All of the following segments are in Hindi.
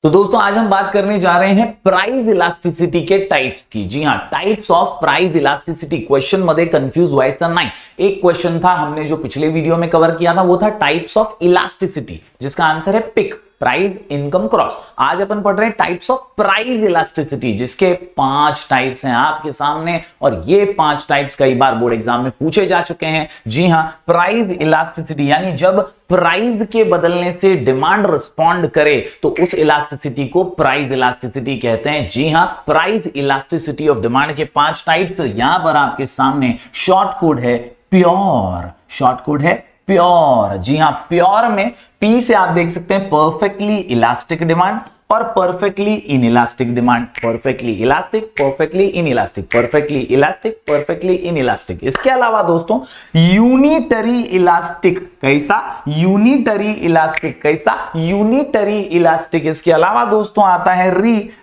तो दोस्तों आज हम बात करने जा रहे हैं प्राइस इलास्टिसिटी के टाइप्स की। जी हां, types of price elasticity. Question मध्ये कंफ्यूज व्हायचं नाही। एक क्वेश्चन था हमने जो पिछले वीडियो में कवर किया था वो था टाइप्स ऑफ इलास्टिसिटी, जिसका आंसर है पिक, प्राइस इनकम क्रॉस। आज अपन पढ़ रहे हैं टाइप्स ऑफ प्राइस इलास्टिसिटी, जिसके 5 टाइप्स हैं आपके सामने और ये 5 टाइप्स कई बार बोर्ड एग्जाम में पूछे जा चुके हैं। जी हां, प्राइस इलास्टिसिटी यानी जब प्राइस के बदलने से डिमांड रिस्पॉन्ड करे तो उस इलास्टिसिटी को प्राइस इलास्टिसिटी कहते हैं। जी हां, प्राइस इलास्टिसिटी ऑफ डिमांड के 5 टाइप्स यहां पर आपके सामने शॉर्ट कोड है प्योर। शॉर्ट कोड है प्योर। जी हां, प्योर में पी से आप देख सकते हैं परफेक्टली इलास्टिक डिमांड और perfectly inelastic demand. Perfectly elastic, perfectly inelastic, perfectly elastic, perfectly inelastic. इसके अलावा दोस्तों यूनिटरी इलास्टिक। कैसा? Unitary elastic. कैसा? Unitary elastic. इसके अलावा दोस्तों आता है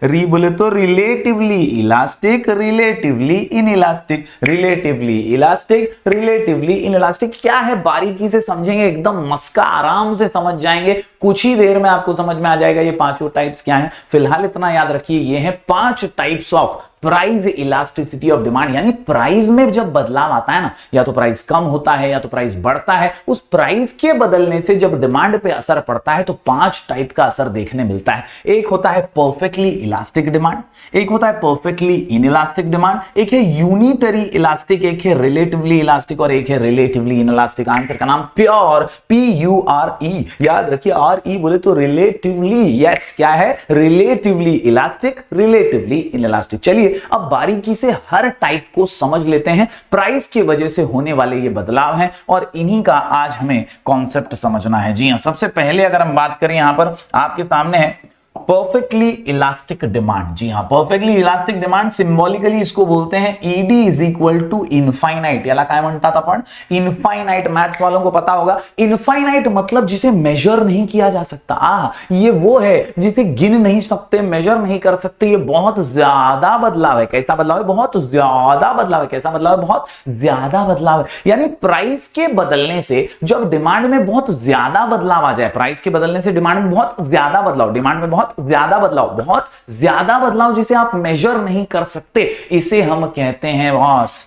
री बोले तो relatively elastic, relatively inelastic, relatively elastic, relatively inelastic. क्या है बारीकी से समझेंगे, एकदम मस्का आराम से समझ जाएंगे, कुछ ही देर में आपको समझ में आ जाएगा ये पांचों टाइप्स क्या हैं। फिलहाल इतना याद रखिए, ये हैं 5 types of price elasticity of demand. यानी प्राइस में जब बदलाव आता है ना, या तो प्राइस कम होता है या तो प्राइस बढ़ता है, उस प्राइस के बदलने से जब डिमांड पे असर पड़ता है तो 5 टाइप का असर देखने मिलता है। एक होता है परफेक्टली इलास्टिक डिमांड, एक होता है परफेक्टली इनइलास्टिक डिमांड, एक है यूनिटरी इलास्टिक, एक है रिलेटिवली इलास्टिक और एक है रिलेटिवली इनइलास्टिक। आंसर का नाम प्योर, PURE। याद रखिए, RE बोले तो रिलेटिवली। यस, क्या है? Relatively elastic, relatively inelastic. चलिए अब बारीकी से हर टाइप को समझ लेते हैं। प्राइस की वजह से होने वाले ये बदलाव हैं और इन्हीं का आज हमें कॉन्सेप्ट समझना है। जी हां, सबसे पहले अगर हम बात करें, यहां पर आपके सामने है परफेक्टली इलास्टिक डिमांड। जी हां, परफेक्टली इलास्टिक डिमांड सिंबॉलिकली इसको बोलते हैं ED is equal to infinite. याला काय म्हणतात आपण? इनफाइनाइट। मैथ्स वालों को पता होगा, इनफाइनाइट मतलब जिसे मेजर नहीं किया जा सकता। ये वो है जिसे गिन नहीं सकते, मेजर नहीं कर सकते। ये बहुत ज्यादा बदलाव है। कैसा बदलाव है? बहुत ज्यादा बदलाव है। कैसा बदलाव है? बहुत ज्यादा बदलाव है। यानी प्राइस के बदलने से जब डिमांड में बहुत ज्यादा बदलाव आ जाए, प्राइस के बदलने से डिमांड में बहुत ज्यादा बदलाव, डिमांड में बहुत ज्यादा बदलाव, बहुत ज्यादा बदलाव जिसे आप मेजर नहीं कर सकते, इसे हम कहते हैं बॉस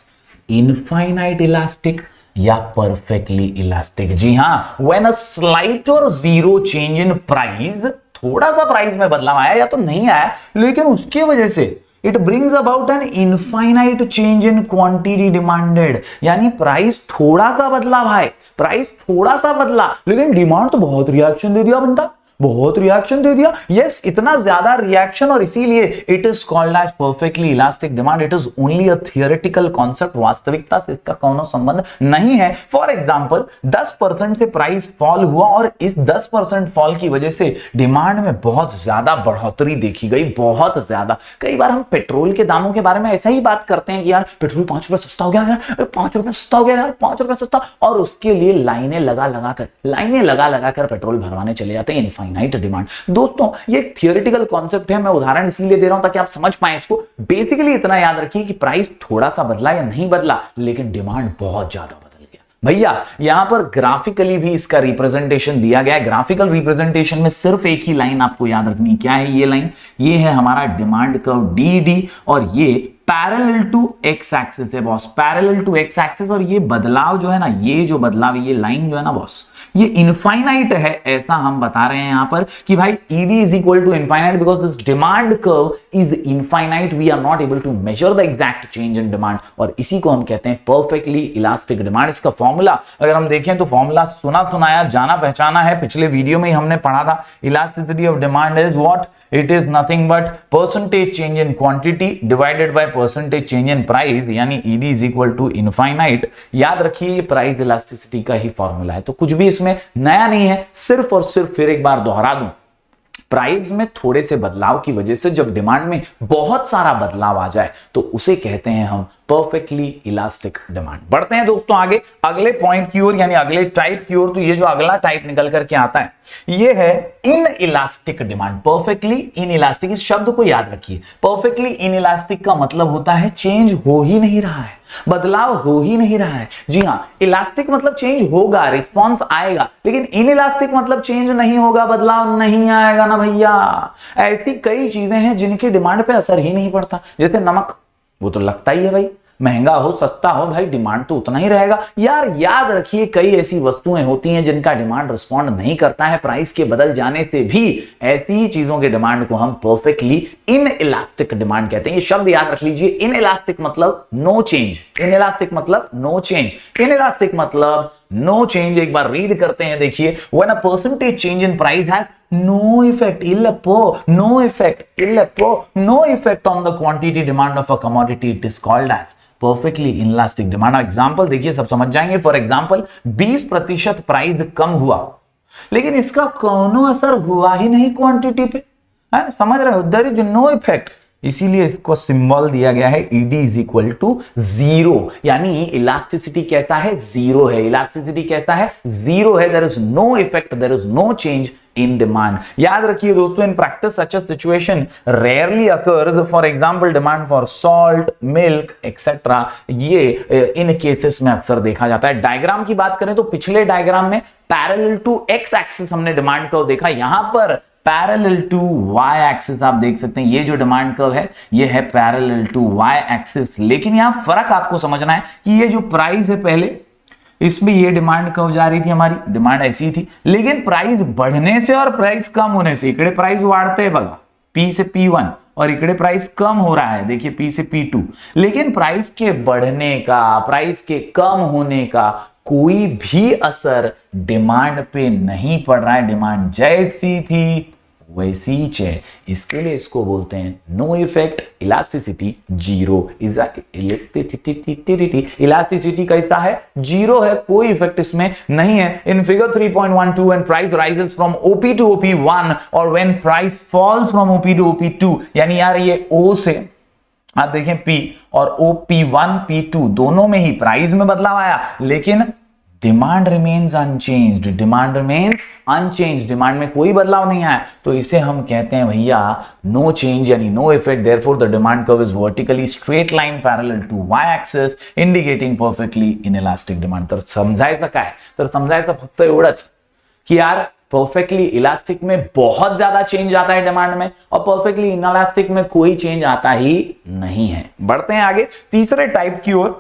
इनफाइनाइट इलास्टिक या परफेक्टली इलास्टिक। जी हां, व्हेन अ स्लाइट और जीरो चेंज इन प्राइस, थोड़ा सा प्राइस में बदलाव आया या तो नहीं आया, लेकिन उसकी वजह से it brings about an infinite change in quantity demanded. यानी प्राइस थोड़ा सा बदलाव है, प्राइस थोड़ा सा बदला, लेकिन डिमांड तो बहुत रिएक्शन दे दिया बंदा, बहुत रिएक्शन दे दिया। यस, इतना ज्यादा रिएक्शन, और इसीलिए it is called as perfectly elastic demand. It is only a theoretical concept, वास्तविकता से इसका कोनो संबंध नहीं है। फॉर एग्जांपल 10% से प्राइस फॉल हुआ और इस 10% फॉल की वजह से डिमांड में बहुत ज्यादा बढ़ोतरी देखी गई, बहुत ज्यादा। कई बार हम पेट्रोल के दामों के बारे में ऐसा ही बात करते हैं कि यार पेट्रोल 5 रुपए सस्ता हो गया यार, 5 रुपए सस्ता हो गया यार, 5 रुपए सस्ता, और उसके लिए लाइनें लगा लगा कर पेट्रोल भरवाने चले जाते हैं। Infinite demand. दोस्तों ये एक थियोरेटिकल कॉन्सेप्ट है, मैं उदाहरण इसलिए दे रहा हूं ताकि आप समझ पाएं इसको। बेसिकली इतना याद रखिए कि प्राइस थोड़ा सा बदला या नहीं बदला, लेकिन डिमांड बहुत ज्यादा बदल गया। भैया यहां पर ग्राफिकली भी इसका रिप्रेजेंटेशन दिया गया है। ग्राफिकल रिप्रेजेंटेशन में सिर्फ एक ही लाइन आपको याद रखनी। क्या है ये लाइन? ये है हमारा डिमांड कर्व DD, और ये पैरेलल टू एक्स एक्सिस है boss, parallel to X axis. और ये बदलाव जो है ना, ये जो बदलाव, ये लाइन जो है ना बॉस, ये इनफाइनाइट है, ऐसा हम बता रहे हैं यहां पर कि भाई ED is equal to infinite because this demand curve is infinite. We are not able to measure the exact change in demand, और इसी को हम कहते हैं परफेक्टली इलास्टिक डिमांड। इसका फॉर्मूला अगर हम देखें तो फॉर्मूला सुना सुनाया, जाना पहचाना है, पिछले वीडियो में ही हमने पढ़ा था। Elasticity of demand is what? It is nothing but percentage change in quantity divided by percentage change in price, यानी ED is equal to infinite. याद रखिए ये प्राइस इलास्टिसिटी का ही फॉर्मूला है, तो कुछ भी इसमें नया नहीं है। सिर्फ और सिर्फ फिर एक बार दोहरा दूं, प्राइस में थोड़े से बदलाव की वजह से जब डिमांड में बहुत सारा बदलाव आ जाए तो उसे कहते हैं हम परफेक्टली इलास्टिक डिमांड। बढ़ते हैं दोस्तों आगे अगले पॉइंट की ओर, यानी अगले टाइप की ओर। तो ये जो अगला टाइप निकल करके आता है ये है in elastic demand, perfectly in elastic. इस शब्द को याद रखिए, परफेक्टली इन इलास्टिक का मतलब होता है चेंज हो ही नहीं रहा है, बदलाव हो ही नहीं रहा है। जी हां, इलास्टिक मतलब चेंज होगा, रिस्पॉन्स आएगा, लेकिन इन इलास्टिक मतलब चेंज नहीं होगा, बदलाव नहीं आएगा ना भैया। ऐसी कई चीजें हैं जिनकी डिमांड पे असर ही नहीं पड़ता, जैसे नमक, वो तो लगता ही है भाई, महंगा हो सस्ता हो भाई डिमांड तो उतना ही रहेगा। यार याद रखिए कई ऐसी वस्तुएं होती हैं जिनका डिमांड रिस्पॉन्ड नहीं करता है प्राइस के बदल जाने से भी। ऐसी ही चीजों के डिमांड को हम परफेक्टली इनइलास्टिक डिमांड कहते हैं। ये शब्द याद रख लीजिए, इनइलास्टिक मतलब नो चेंज, इनइलास्टिक मतलब नो चेंज, इनइलास्टिक मतलब नो चेंज। एक बार रीड करते हैं, देखिए, when a percentage change in price has no effect, no effect on the quantity demand of a commodity, it is called as perfectly inelastic demand। Example देखिए, सब समझ जाएंगे। फॉर एग्जांपल 20% प्राइस कम हुआ, लेकिन इसका कोनो असर हुआ ही नहीं क्वांटिटी पे, है? समझ रहे हो? देयर इज नो इफेक्ट, इसीलिए इसको सिंबल दिया गया है ED इज इक्वल टू 0, यानी इलास्टिसिटी कैसा है? 0 है। इलास्टिसिटी कैसा है? 0 है। There is no effect, there is no change in demand। याद रखिए दोस्तों, in practice such a situation rarely occurs। for example demand for salt, milk etc, ये इन केसेस में अक्सर देखा जाता है। डायग्राम की बात करें तो पिछले डायग्राम में पैरेलल टू x एक्सिस हमने डिमांड कर्व देखा, यहां पर पैरेलल टू y एक्सिस आप देख सकते हैं। ये जो डिमांड कर्व है ये है पैरेलल टू y एक्सिस, लेकिन यहां फर्क आपको समझना है कि ये जो प्राइस है पहले इसमें ये डिमांड कर्व जा रही थी, हमारी डिमांड ऐसी थी, लेकिन प्राइस बढ़ने से और प्राइस कम होने से, इकडे प्राइस वाढ़ते हैं बघा P से P1 और इकडे प्राइस कम हो रहा है देखिए P से P2, लेकिन प्राइस के बढ़ने का, प्राइस के कम होने का कोई भी असर डिमांड पे नहीं पड़ रहा है। डिमांड जैसी थी वैसी ही है, इसके लिए इसको बोलते हैं नो इफेक्ट, इलास्टिसिटी 0। इलास्टिसिटी कैसा है? 0 है, कोई इफेक्ट इसमें नहीं है। In figure 3.12 when price rises from OP to OP1 और when price falls from OP to OP2, यानी यार ये O से आप देखें P और OP1 P2 दोनों में ही प्राइस में बदलाव आया, लेकिन demand remains unchanged, demand remains unchanged, demand में कोई बदलाव नहीं आया, तो इसे हम कहते हैं भैया नो चेंज यानी no effect. Therefore the demand curve is vertically straight line parallel to y axis indicating perfectly inelastic demand. तर समजायचं काय? तर समजायचं फक्त एवढंच की यार परफेक्टली इलास्टिक में बहुत ज्यादा चेंज आता है डिमांड में, और परफेक्टली इनइलास्टिक में कोई चेंज आता ही नहीं है। बढ़ते हैं आगे तीसरे टाइप की ओर।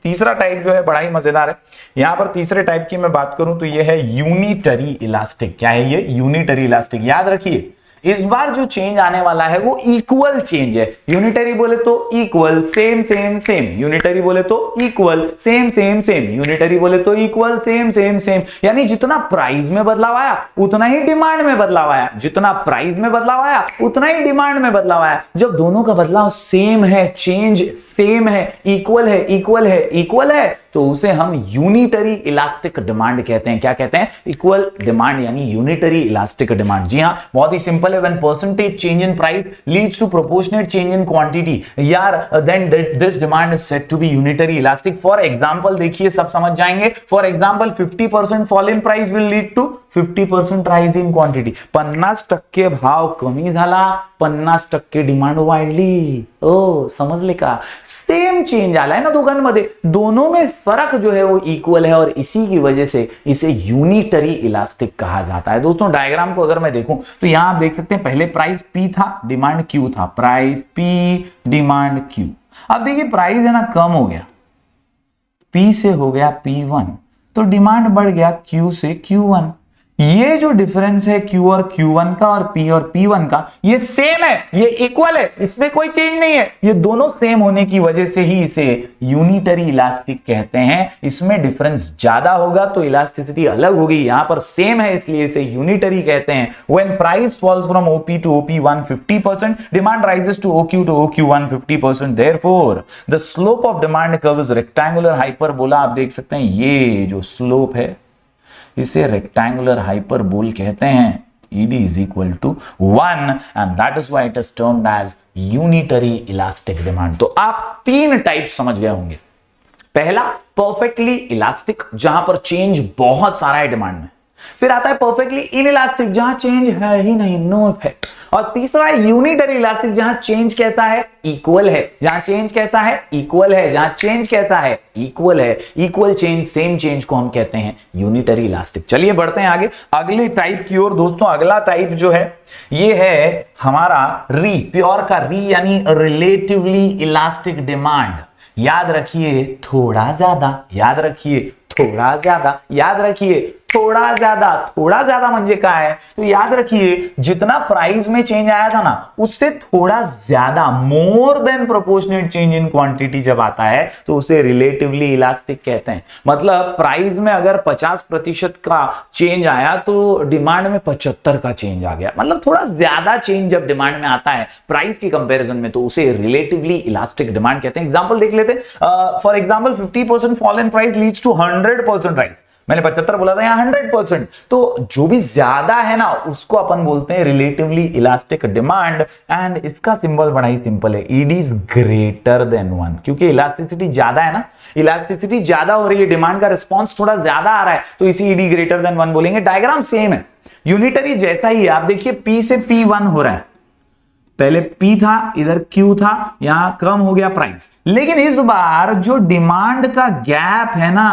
तीसरा टाइप जो है बड़ा ही मजेदार है। यहां पर तीसरे टाइप की मैं बात करूं तो ये है यूनिटरी इलास्टिक। क्या है ये? Unitary elastic. याद रखिए इस बार जो चेंज आने वाला है वो इक्वल चेंज है। यूनिटरी बोले तो equal, same same same, unitary बोले तो equal, same same same, unitary बोले तो इक्वल, सेम सेम सेम, यानी जितना प्राइस में बदलाव आया उतना ही डिमांड में बदलाव आया, जितना प्राइस में बदलाव आया उतना ही डिमांड में बदलाव आया। जब दोनों का बदलाव सेम है, चेंज सेम है, इक्वल है, इक्वल है, इक्वल है, तो उसे हम यूनिटरी इलास्टिक डिमांड कहते हैं। क्या कहते हैं? इक्वल डिमांड यानी यूनिटरी इलास्टिक डिमांड। जी हां, बहुत ही सिंपल है। When percentage change in price leads to proportionate change in quantity, यार then this demand is said to be unitary elastic. For example देखिए, सब समझ जाएंगे। For example 50% fall in price will lead to 50% rise in quantity. 50% भाव कमी झाला, 50% डिमांड वाढली। ओ समजले का? सेम चेंज आलाय ना दोघांमध्ये, दोनों में फर्क जो है वो इक्वल है, और इसी की वजह से इसे यूनिटरी इलास्टिक कहा जाता है। दोस्तों डायग्राम को अगर मैं देखूं तो यहां आप देख सकते हैं पहले प्राइस P था, डिमांड Q था, प्राइस P, डिमांड Q। अब देखिए प्राइस है ना कम हो गया, P से हो गया P1, तो डिमांड बढ़ गया Q से Q1। ये जो डिफरेंस है Q और Q1 का और P और P1 का, ये सेम है, ये इक्वल है, इसमें कोई चेंज नहीं है। ये दोनों सेम होने की वजह से ही इसे यूनिटरी इलास्टिक कहते हैं। इसमें डिफरेंस ज्यादा होगा तो इलास्टिसिटी अलग होगी, यहां पर सेम है इसलिए इसे यूनिटरी कहते हैं। When price falls from OP to OP1 50%, demand rises to OQ to OQ1 50%। Therefore the slope of demand curve is rectangular hyperbola. आप देख सकते हैं ये जो स्लोप है इसे रेक्टेंगुलर हाइपरबोल कहते हैं। ED is equal to 1 and that is why it is termed as unitary elastic demand। तो आप तीन टाइप समझ गए होंगे। पहला परफेक्टली इलास्टिक, जहां पर चेंज बहुत सारा है डिमांड में, फिर आता है परफेक्टली इनइलास्टिक, जहां चेंज है ही नहीं, नो इफेक्ट। और तीसरा है यूनिटरी इलास्टिक, जहां चेंज कैसा है, इक्वल है, जहां चेंज कैसा है, इक्वल है, जहां चेंज कैसा है, इक्वल है। इक्वल चेंज, सेम चेंज को हम कहते हैं यूनिटरी इलास्टिक। चलिए बढ़ते हैं आगे अगले टाइप की ओर। दोस्तों अगला टाइप जो है ये है हमारा री, प्योर का री यानी रिलेटिवली इलास्टिक डिमांड। याद रखिए थोड़ा ज्यादा, याद रखिए थोड़ा ज्यादा, याद रखिए थोड़ा ज्यादा। थोड़ा ज्यादा म्हणजे काय है, तो याद रखिए जितना प्राइस में चेंज आया था ना उससे थोड़ा ज्यादा, more than proportionate change in quantity जब आता है तो उसे रिलेटिवली इलास्टिक कहते हैं। मतलब प्राइस में अगर 50% का चेंज आया तो डिमांड में 75 का चेंज आ गया, मतलब थोड़ा ज्यादा चेंज जब डिमांड में आता है प्राइस की कंपैरिजन में तो उसे रिलेटिवली इलास्टिक डिमांड कहते हैं। एग्जांपल देख लेते हैं। For example 50% fall in price leads to 100% rise. मैंने 75 बोला था, यहां 100%, तो जो भी ज्यादा है ना उसको अपन बोलते हैं रिलेटिवली इलास्टिक डिमांड। एंड इसका सिंबल बड़ा ही सिंपल है, ईड इज ग्रेटर देन 1, क्योंकि इलास्टिसिटी ज्यादा है ना, इलास्टिसिटी ज्यादा हो रही है, डिमांड का रिस्पॉन्स थोड़ा ज्यादा आ रहा है तो इसी ईडी ग्रेटर देन 1 बोलेंगे। डायग्राम सेम है, यूनिटरी जैसा ही है। आप देखिए P से P1 हो रहा है, पहले P था, इधर Q था, यहां कम हो गया प्राइस, लेकिन इस बार जो डिमांड का गैप है ना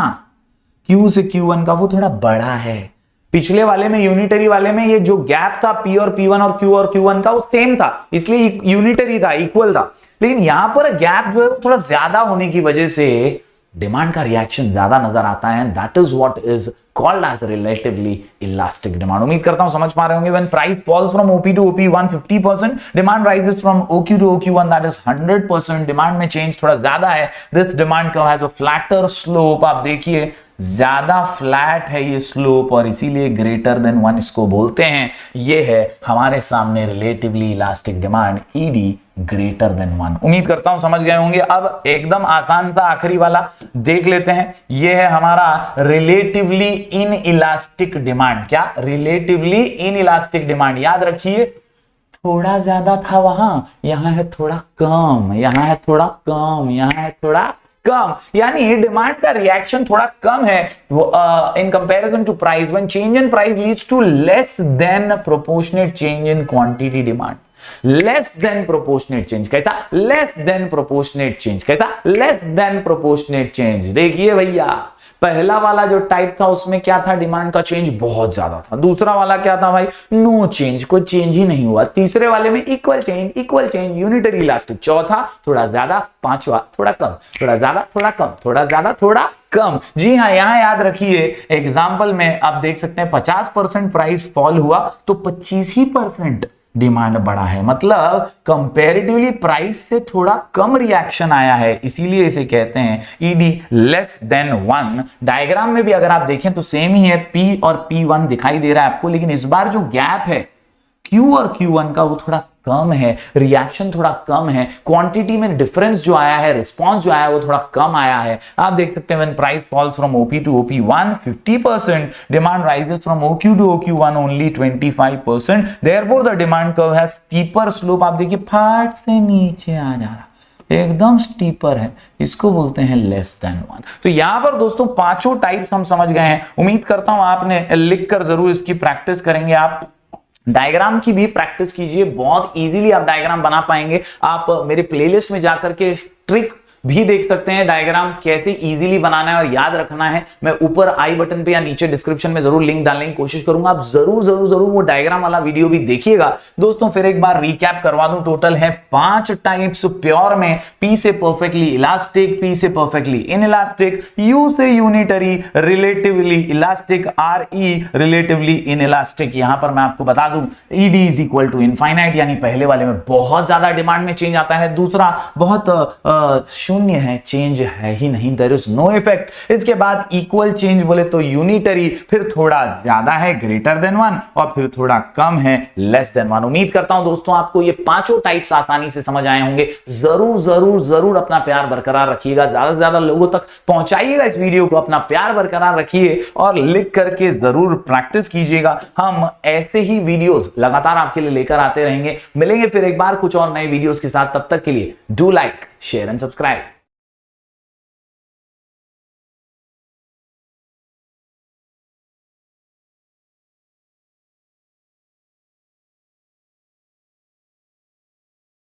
Q से Q1 का वो थोड़ा बड़ा है। पिछले वाले में, यूनिटरी वाले में, ये जो गैप था P और P1 और Q और Q1 का वो सेम था, इसलिए यूनिटरी था, इक्वल था। लेकिन यहां पर गैप जो है वो थोड़ा ज्यादा होने की वजह से डिमांड का रिएक्शन ज्यादा नजर आता है। That is what is called as relatively elastic demand. उम्मीद करता हूं समझ पा रहे होंगे। When price falls from OP to OP1 50%, demand rises from OQ to OQ1 that is 100%। Demand में चेंज थोड़ा ज्यादा है। This demand curve has a flatter slope. आप देखिए ज्यादा फ्लैट है ये स्लोप और इसीलिए ग्रेटर देन 1 इसको बोलते हैं। ये है हमारे सामने relatively elastic demand, ED greater than 1। उम्मीद करता हूं समझ गए होंगे। अब एकदम आसान सा आखिरी वाला देख लेते हैं। ये है हमारा रिलेटिवली इन इलास्टिक डिमांड। क्या? Relatively in elastic demand. याद रखिए थोड़ा ज्यादा था वहां, यहां है थोड़ा कम, यहां है थोड़ा कम, यहां है थोड़ा कम, यानी डिमांड का रिएक्शन थोड़ा कम है in comparison to price. When change in price leads to less than proportionate change in quantity demand. Less than proportionate change कैसा? लेस देन प्रोपोर्शनेट चेंज कैसा? Less than proportionate change. देखिए भैया पहला वाला जो टाइप था उसमें क्या था? डिमांड का चेंज बहुत ज्यादा था। दूसरा वाला क्या था भाई? नो चेंज, कोई चेंज ही नहीं हुआ। तीसरे वाले में इक्वल चेंज, यूनिटरी इलास्टिक। चौथा थोड़ा ज्यादा, पांचवा थोड़ा कम, थोड़ा ज्यादा थोड़ा कम, थोड़ा ज्यादा थोड़ा कम। जी हाँ, यहां याद रखिए एग्जाम्पल में आप देख सकते हैं 50% प्राइस फॉल हुआ तो 25% डिमांड बढ़ा है। मतलब कंपैरेटिवली प्राइस से थोड़ा कम रिएक्शन आया है, इसीलिए इसे कहते हैं ईडी लेस देन 1। डायग्राम में भी अगर आप देखें तो सेम ही है, P और P1 दिखाई दे रहा है आपको, लेकिन इस बार जो गैप है Q और Q1 का वो थोड़ा कम है, रिएक्शन थोड़ा कम है, क्वांटिटी में डिफरेंस जो आया है, रिस्पांस जो आया है वो थोड़ा कम आया है। आप देख सकते हैं when price falls from OP to OP1 50%, demand rises from OQ to OQ1 only 25%। Therefore the demand curve has steeper slope. आप देखिए फाट से नीचे आ जा रहा, एकदम स्टीपर है, इसको बोलते हैं लेस देन 1। तो यहां पर दोस्तों पांचों टाइप्स हम समझ गए हैं। उम्मीद करता हूं आपने लिखकर जरूर इसकी प्रैक्टिस करेंगे। आप डायग्राम की भी प्रैक्टिस कीजिए, बहुत इजीली आप डायग्राम बना पाएंगे। आप मेरे प्लेलिस्ट में जाकर के ट्रिक भी देख सकते हैं डायग्राम कैसे इजीली बनाना है और याद रखना है। मैं ऊपर आई बटन पे या नीचे डिस्क्रिप्शन में जरूर लिंक डालने की कोशिश करूंगा। आप जरूर वो डायग्राम वाला वीडियो भी देखिएगा। दोस्तों फिर एक बार रिकैप करवा दूं, टोटल है 5 टाइप्स प्योर में। P से परफेक्टली इलास्टिक, P से परफेक्टली इनइलास्टिक, U से unitary, relatively elastic, RE relatively inelastic. यहां पर मैं आपको बता दूं ED is equal to infinite, यानी पहले वाले में बहुत ज्यादा डिमांड में चेंज आता है, दूसरा बहुत शून्य है, चेंज है ही नहीं, देयर इज नो इफेक्ट। इसके बाद इक्वल चेंज बोले तो यूनिटरी, फिर थोड़ा ज्यादा है ग्रेटर देन 1 और फिर थोड़ा कम है लेस देन 1। उम्मीद करता हूं दोस्तों आपको ये पांचों टाइप्स आसानी से समझ आए होंगे। जरूर अपना प्यार बरकरार रखिएगा, ज्यादा से ज्यादा लोगों तक पहुंचाइएगा इस वीडियो को, अपना प्यार बरकरार रखिए और लिख करके जरूर प्रैक्टिस कीजिएगा। हम ऐसे ही वीडियोस लगातार आपके लिए लेकर आते रहेंगे। मिलेंगे फिर एक बार कुछ और नए वीडियोस के साथ, तब तक के लिए do like, share and subscribe.